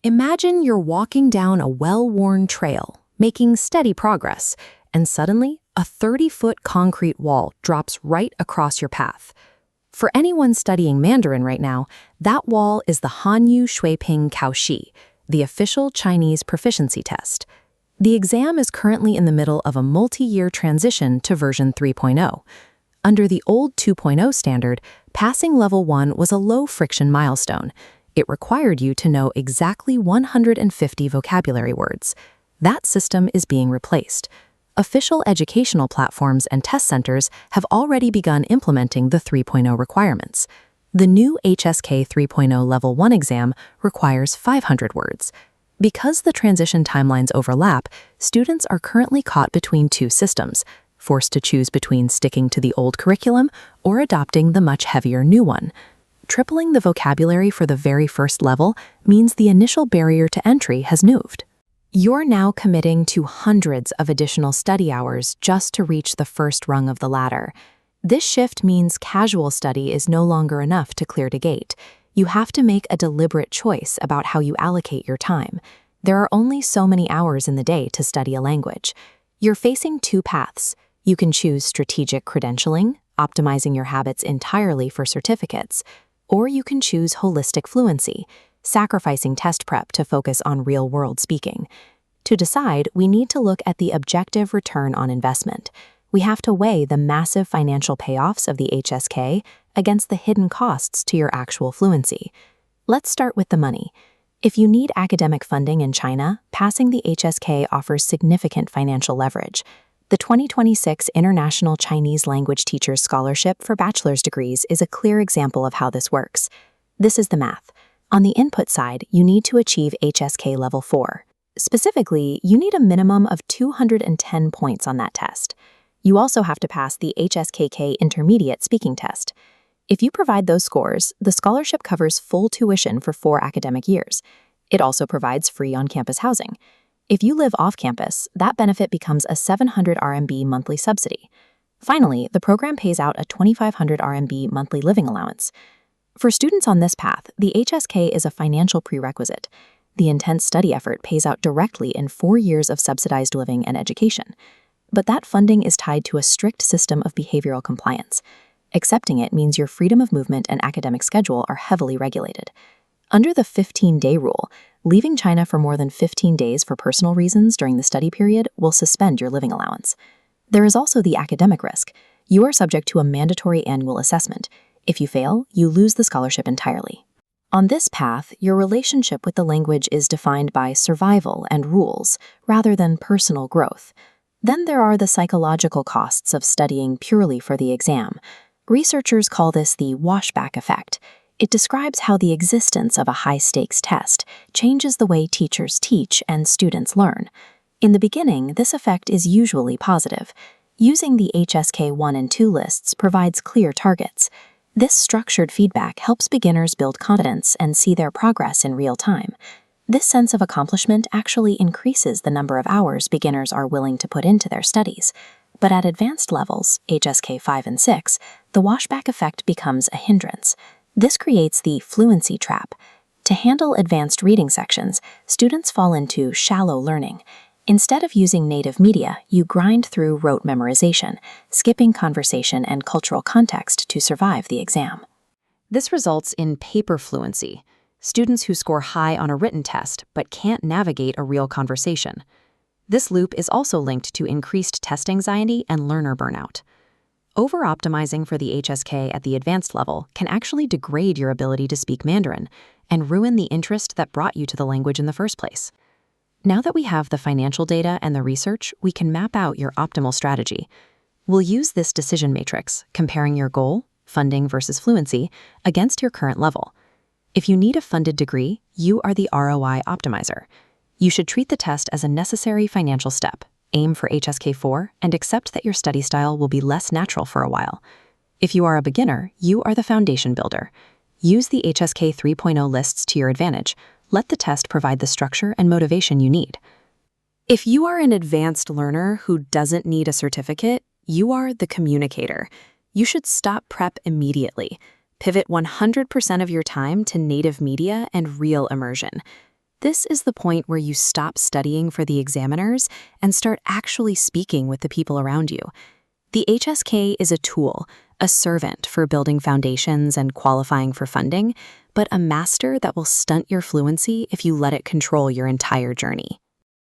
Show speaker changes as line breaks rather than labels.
Imagine you're walking down a well-worn trail, making steady progress, and suddenly a 30-foot concrete wall drops right across your path. For anyone studying Mandarin right now, that wall is the Hanyu Shuiping Kaoshi, the official Chinese Proficiency Test. The exam is currently in the middle of a multi-year transition to version 3.0. Under the old 2.0 standard, passing level 1 was a low-friction milestone. It required you to know exactly 150 vocabulary words. That system is being replaced. Official educational platforms and test centers have already begun implementing the 3.0 requirements. The new HSK 3.0 Level 1 exam requires 500 words. Because the transition timelines overlap, students are currently caught between two systems, forced to choose between sticking to the old curriculum or adopting the much heavier new one. Tripling the vocabulary for the very first level means the initial barrier to entry has moved. You're now committing to hundreds of additional study hours just to reach the first rung of the ladder. This shift means casual study is no longer enough to clear the gate. You have to make a deliberate choice about how you allocate your time. There are only so many hours in the day to study a language. You're facing two paths. You can choose strategic credentialing, optimizing your habits entirely for certificates, or you can choose holistic fluency, sacrificing test prep to focus on real-world speaking. To decide, we need to look at the objective return on investment. We have to weigh the massive financial payoffs of the HSK against the hidden costs to your actual fluency. Let's start with the money. If you need academic funding in China, passing the HSK offers significant financial leverage. The 2026 International Chinese Language Teachers Scholarship for bachelor's degrees is a clear example of how this works. This is the math. On the input side, you need to achieve HSK Level 4. Specifically, you need a minimum of 210 points on that test. You also have to pass the HSKK Intermediate Speaking Test. If you provide those scores, the scholarship covers full tuition for 4 academic years. It also provides free on-campus housing. If you live off-campus, that benefit becomes a 700 RMB monthly subsidy. Finally, the program pays out a 2,500 RMB monthly living allowance. For students on this path, the HSK is a financial prerequisite. The intense study effort pays out directly in 4 years of subsidized living and education. But that funding is tied to a strict system of behavioral compliance. Accepting it means your freedom of movement and academic schedule are heavily regulated. Under the 15-day rule, leaving China for more than 15 days for personal reasons during the study period will suspend your living allowance. There is also the academic risk. You are subject to a mandatory annual assessment. If you fail, you lose the scholarship entirely. On this path, your relationship with the language is defined by survival and rules, rather than personal growth. Then there are the psychological costs of studying purely for the exam. Researchers call this the washback effect. It describes how the existence of a high-stakes test changes the way teachers teach and students learn. In the beginning, this effect is usually positive. Using the HSK 1 and 2 lists provides clear targets. This structured feedback helps beginners build confidence and see their progress in real time. This sense of accomplishment actually increases the number of hours beginners are willing to put into their studies. But at advanced levels, HSK 5 and 6, the washback effect becomes a hindrance. This creates the Fluency Trap. To handle advanced reading sections, students fall into shallow learning. Instead of using native media, you grind through rote memorization, skipping conversation and cultural context to survive the exam.
This results in paper fluency, students who score high on a written test but can't navigate a real conversation. This loop is also linked to increased test anxiety and learner burnout. Over-optimizing for the HSK at the advanced level can actually degrade your ability to speak Mandarin and ruin the interest that brought you to the language in the first place. Now that we have the financial data and the research, we can map out your optimal strategy. We'll use this decision matrix, comparing your goal, funding versus fluency, against your current level. If you need a funded degree, you are the ROI optimizer. You should treat the test as a necessary financial step. Aim for HSK 4 and accept that your study style will be less natural for a while. If you are a beginner, you are the foundation builder. Use the HSK 3.0 lists to your advantage. Let the test provide the structure and motivation you need. If you are an advanced learner who doesn't need a certificate, you are the communicator. You should stop prep immediately. Pivot 100% of your time to native media and real immersion. This is the point where you stop studying for the examiners and start actually speaking with the people around you. The HSK is a tool, a servant for building foundations and qualifying for funding, but a master that will stunt your fluency if you let it control your entire journey.